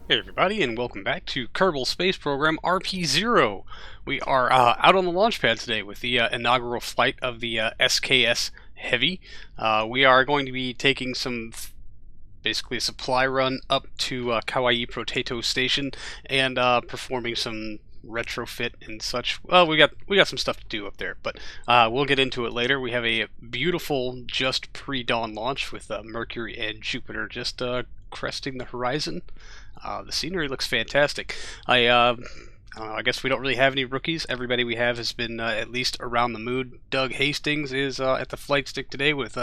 Hey everybody, and welcome back to Kerbal Space Program RP-0. We are out on the launch pad today with the inaugural flight of the SKS Heavy. We are going to be taking basically a supply run up to Kawaii Potato Station and performing some retrofit and such. Well, we got some stuff to do up there, but we'll get into it later. We have a beautiful, just pre-dawn launch with Mercury and Jupiter just cresting the horizon. The scenery looks fantastic. I don't know, I guess we don't really have any rookies. Everybody we have has been at least around the moon. Doug Hastings is at the flight stick today with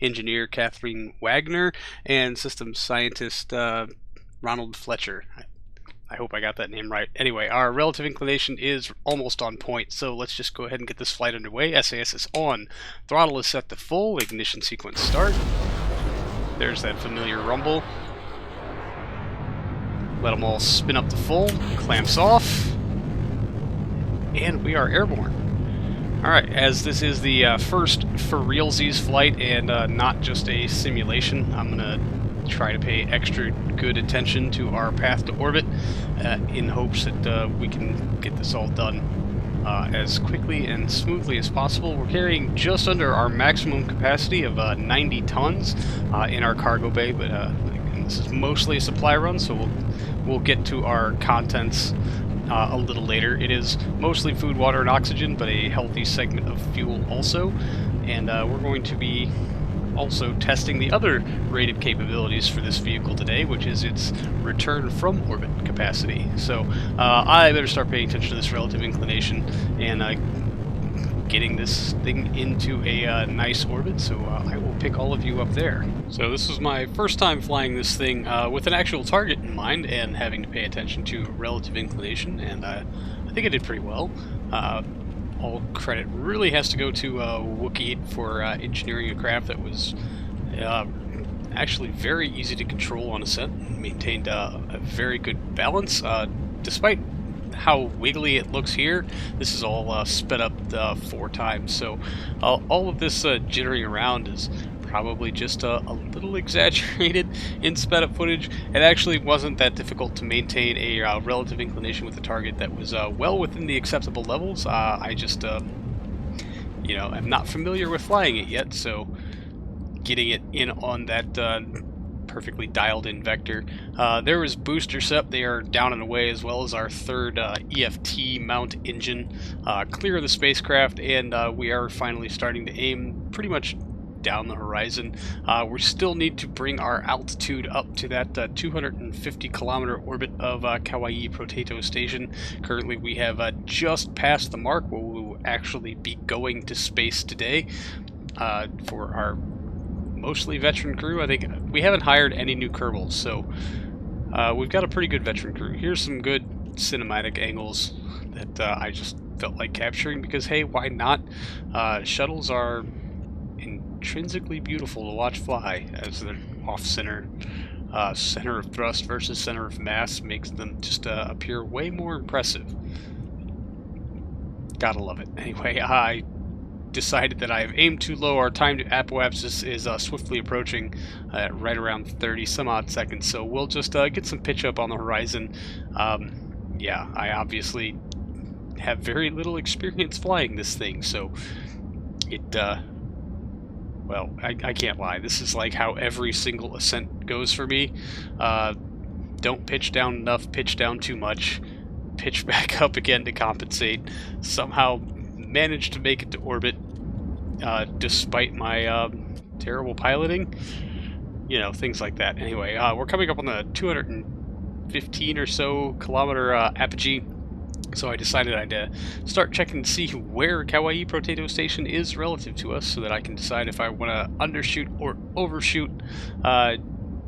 engineer Catherine Wagner and systems scientist Ronald Fletcher. I hope I got that name right. Anyway, our relative inclination is almost on point, so let's just go ahead and get this flight underway. SAS is on. Throttle is set to full. Ignition sequence start. There's that familiar rumble. Let them all spin up to full, clamps off, and we are airborne. Alright, as this is the first for realsies flight and not just a simulation, I'm going to try to pay extra good attention to our path to orbit in hopes that we can get this all done as quickly and smoothly as possible. We're carrying just under our maximum capacity of 90 tons in our cargo bay, but this is mostly a supply run, so we'll get to our contents a little later. It is mostly food, water, and oxygen, but a healthy segment of fuel also. And we're going to be also testing the other rated capabilities for this vehicle today, which is its return from orbit capacity. So I better start paying attention to this relative inclination and getting this thing into a nice orbit, so I will pick all of you up there. So this was my first time flying this thing with an actual target in mind and having to pay attention to relative inclination, and I think I did pretty well. All credit really has to go to Wookiee for engineering a craft that was actually very easy to control on ascent, maintained a very good balance, despite how wiggly it looks here. This is all sped up 4 times, so all of this jittering around is probably just a little exaggerated in sped up footage. It actually wasn't that difficult to maintain a relative inclination with the target that was well within the acceptable levels. I just you know, I'm not familiar with flying it yet, so getting it in on that perfectly dialed in vector. There was booster SEP, they are down and away, as well as our third EFT mount engine. Clear of the spacecraft, and we are finally starting to aim pretty much down the horizon. We still need to bring our altitude up to that 250 kilometer orbit of Kawaii Potato Station. Currently we have just passed the mark where we will actually be going to space today for our mostly veteran crew. I think we haven't hired any new Kerbals, so we've got a pretty good veteran crew. Here's some good cinematic angles that I just felt like capturing because, hey, why not? Shuttles are intrinsically beautiful to watch fly, as they're off-center. Center of thrust versus center of mass makes them just appear way more impressive. Gotta love it. Anyway, I decided that I have aimed too low. Our time to apoapsis is swiftly approaching at right around 30 some odd seconds, so we'll just get some pitch up on the horizon. Yeah, I obviously have very little experience flying this thing, so it well, I can't lie, this is like how every single ascent goes for me. Don't pitch down enough, pitch down too much, pitch back up again to compensate, somehow manage to make it to orbit despite my terrible piloting, you know, things like that. Anyway, we're coming up on the 215 or so kilometer apogee, so I decided I'd start checking to see where Kawaii Potato Station is relative to us so that I can decide if I want to undershoot or overshoot.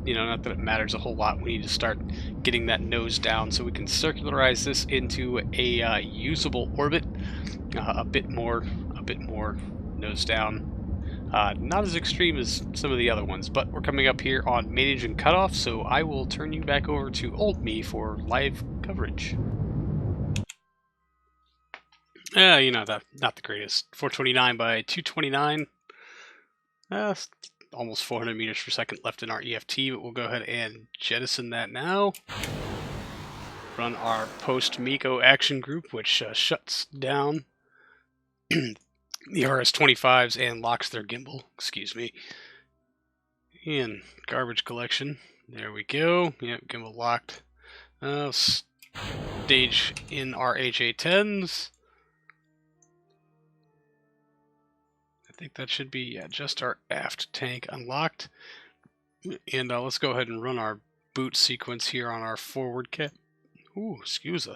You know, not that it matters a whole lot. We need to start getting that nose down so we can circularize this into a usable orbit. A bit more nose down. Not as extreme as some of the other ones, but we're coming up here on main engine cutoff, so I will turn you back over to old me for live coverage. You know, not the greatest. 429 by 229. Almost 400 meters per second left in our EFT, but we'll go ahead and jettison that now. run our post-MECO action group, which shuts down the RS-25s and locks their gimbal. Excuse me. And garbage collection. There we go. Yep, gimbal locked. Stage in our HA-10s. I think that should be just our aft tank unlocked. And let's go ahead and run our boot sequence here on our forward cap. Ooh, excuse me.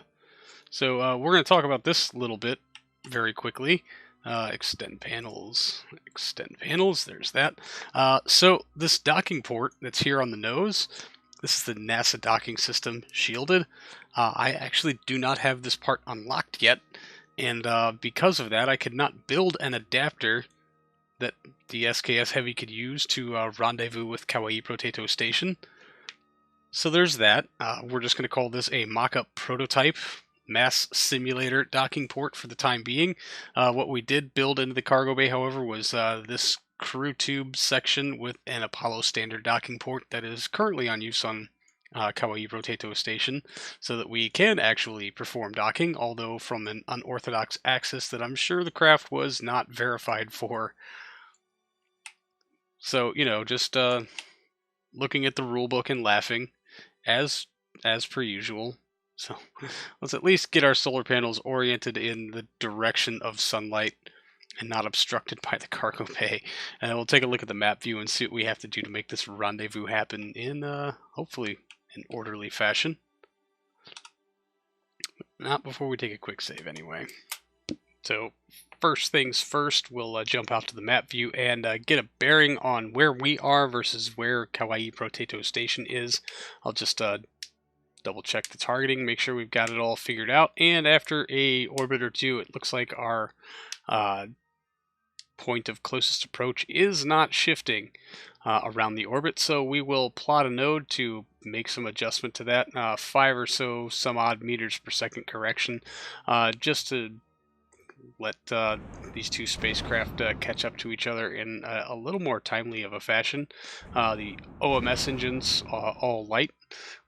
So we're going to talk about this a little bit very quickly. Extend panels, there's that. So this docking port that's here on the nose, this is the NASA docking system shielded. I actually do not have this part unlocked yet, and because of that I could not build an adapter that the SKS Heavy could use to rendezvous with Kawaii Potato Station. So there's that. We're just going to call this a mock-up prototype mass simulator docking port for the time being. What we did build into the cargo bay, however, was this crew tube section with an Apollo standard docking port that is currently on use on Kawaii Potato Station, so that we can actually perform docking, although from an unorthodox axis that I'm sure the craft was not verified for. So, you know, just looking at the rulebook and laughing, as per usual. So let's at least get our solar panels oriented in the direction of sunlight and not obstructed by the cargo bay. And we'll take a look at the map view and see what we have to do to make this rendezvous happen in, hopefully, an orderly fashion. Not before we take a quick save, anyway. So, first things first, we'll jump out to the map view and get a bearing on where we are versus where Kawaii Potato Station is. I'll just double check the targeting, make sure we've got it all figured out, and after a orbit or two, it looks like our point of closest approach is not shifting around the orbit, so we will plot a node to make some adjustment to that, 5 or so some odd meters per second correction, just to let these two spacecraft catch up to each other in a little more timely of a fashion. The OMS engines all light,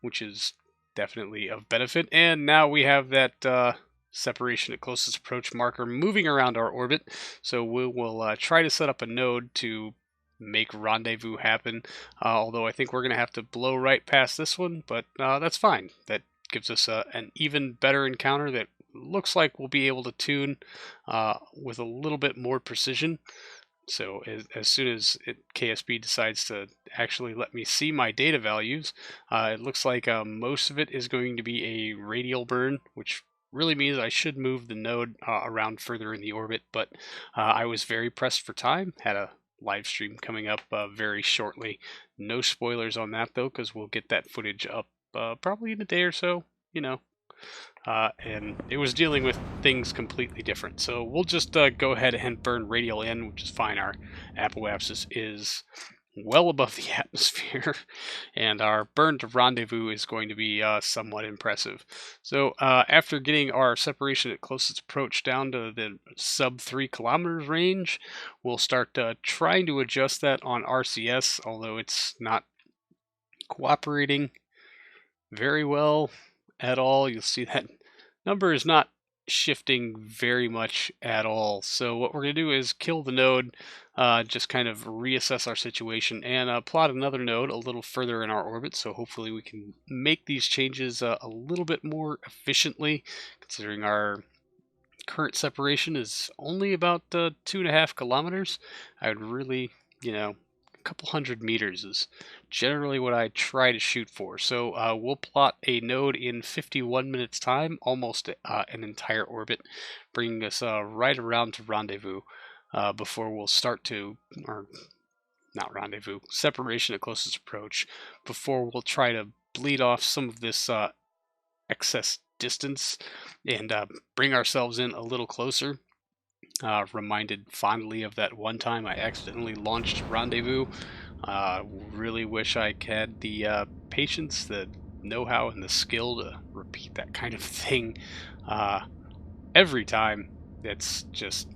which is definitely of benefit, and now we have that separation at closest approach marker moving around our orbit, so we will try to set up a node to make rendezvous happen, although I think we're going to have to blow right past this one, but that's fine. That gives us an even better encounter that looks like we'll be able to tune with a little bit more precision. So as soon as KSP decides to actually let me see my data values, it looks like most of it is going to be a radial burn, which really means I should move the node around further in the orbit, but I was very pressed for time, had a live stream coming up very shortly. No spoilers on that though, because we'll get that footage up probably in a day or so, you know. And it was dealing with things completely different. So we'll just go ahead and burn radial in, which is fine. Our apoapsis is well above the atmosphere, and our burn to rendezvous is going to be somewhat impressive. So after getting our separation at closest approach down to the sub 3 kilometers range, we'll start trying to adjust that on RCS, although it's not cooperating very well at all. You'll see that number is not shifting very much at all. So what we're going to do is kill the node, just kind of reassess our situation, and plot another node a little further in our orbit, so hopefully we can make these changes a little bit more efficiently, considering our current separation is only about 2.5 kilometers. I would really, you know, a couple hundred meters is generally what I try to shoot for. So we'll plot a node in 51 minutes time, almost an entire orbit, bringing us right around to rendezvous before we'll start to, or not rendezvous, separation at closest approach, before we'll try to bleed off some of this excess distance and bring ourselves in a little closer. Reminded fondly of that one time I accidentally launched rendezvous. Really wish I had the patience, the know-how, and the skill to repeat that kind of thing every time. It's just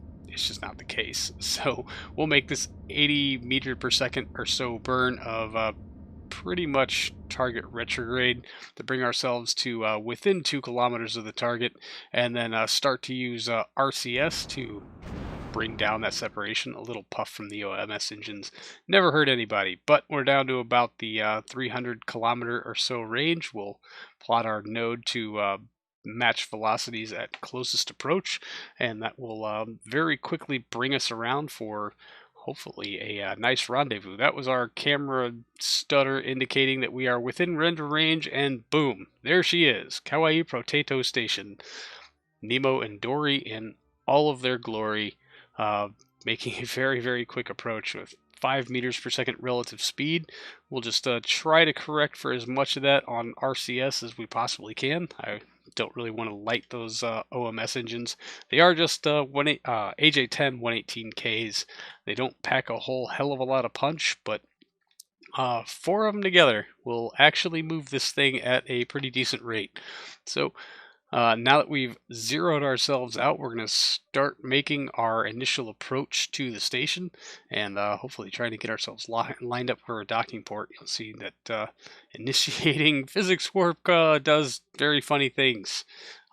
not the case. So we'll make this 80 meter per second or so burn of pretty much target retrograde to bring ourselves to within 2 kilometers of the target, and then start to use RCS to bring down that separation. A little puff from the OMS engines never hurt anybody, but we're down to about the 300 kilometer or so range. We'll plot our node to match velocities at closest approach, and that will very quickly bring us around for hopefully a nice rendezvous. That was our camera stutter indicating that we are within render range, and boom, there she is, Kawaii Potato Station. Nemo and Dory in all of their glory, making a very, very quick approach with 5 meters per second relative speed. We'll just try to correct for as much of that on RCS as we possibly can. I don't really want to light those OMS engines. They are just AJ10 118Ks. They don't pack a whole hell of a lot of punch, but 4 of them together will actually move this thing at a pretty decent rate. So now that we've zeroed ourselves out, we're going to start making our initial approach to the station, and hopefully trying to get ourselves lined up for a docking port. You'll see that initiating physics warp does very funny things.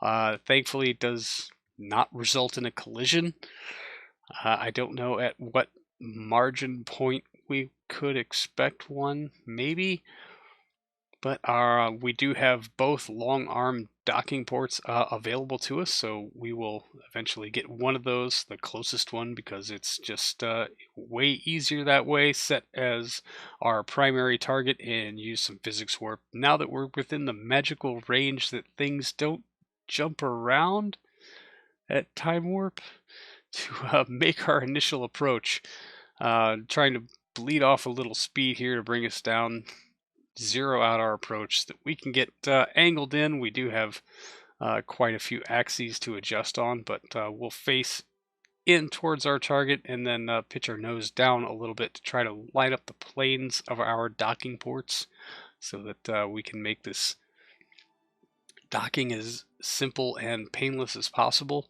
Thankfully, it does not result in a collision. I don't know at what margin point we could expect one, maybe. But we do have both long arm docking ports available to us, so we will eventually get one of those, the closest one, because it's just way easier that way, set as our primary target and use some physics warp. Now that we're within the magical range that things don't jump around at time warp, to make our initial approach, trying to bleed off a little speed here to bring us down, zero out our approach so that we can get angled in. We do have quite a few axes to adjust on, but we'll face in towards our target and then pitch our nose down a little bit to try to line up the planes of our docking ports so that we can make this docking as simple and painless as possible.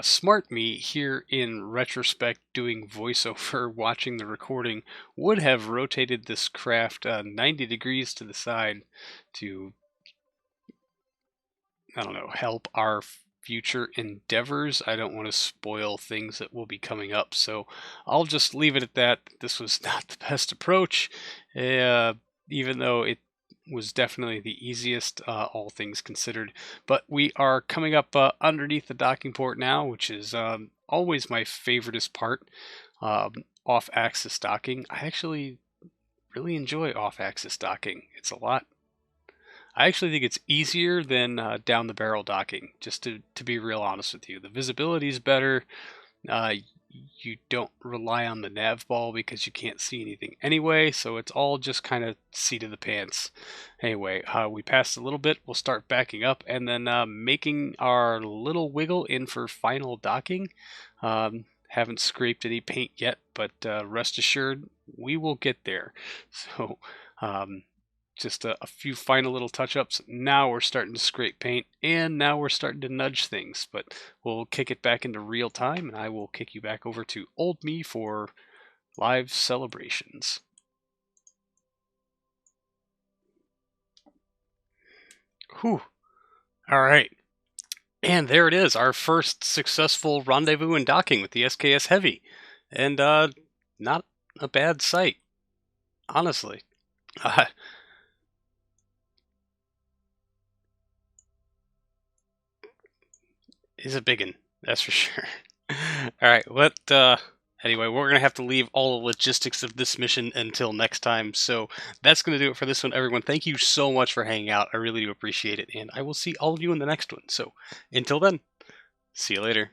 Smart me here in retrospect, doing voiceover, watching the recording, would have rotated this craft 90 degrees to the side to, I don't know, help our future endeavors. I don't want to spoil things that will be coming up, so I'll just leave it at that. This was not the best approach, even though it was definitely the easiest, all things considered. But we are coming up underneath the docking port now, which is always my favoriteest part, off-axis docking. I actually really enjoy off-axis docking. It's a lot. I actually think it's easier than down the barrel docking, just to be real honest with you. The visibility is better. You don't rely on the nav ball because you can't see anything anyway, so it's all just kind of seat of the pants. Anyway, we passed a little bit, we'll start backing up and then making our little wiggle in for final docking. Haven't scraped any paint yet, but rest assured we will get there. So just a few final little touch-ups. Now we're starting to scrape paint, and now we're starting to nudge things, but we'll kick it back into real time, and I will kick you back over to old me for live celebrations. Whew. All right. And there it is, our first successful rendezvous and docking with the SKS Heavy. And not a bad sight, honestly. Is a biggin', that's for sure. Alright, anyway, we're going to have to leave all the logistics of this mission until next time, so that's going to do it for this one, everyone. Thank you so much for hanging out. I really do appreciate it, and I will see all of you in the next one. So, until then, see you later.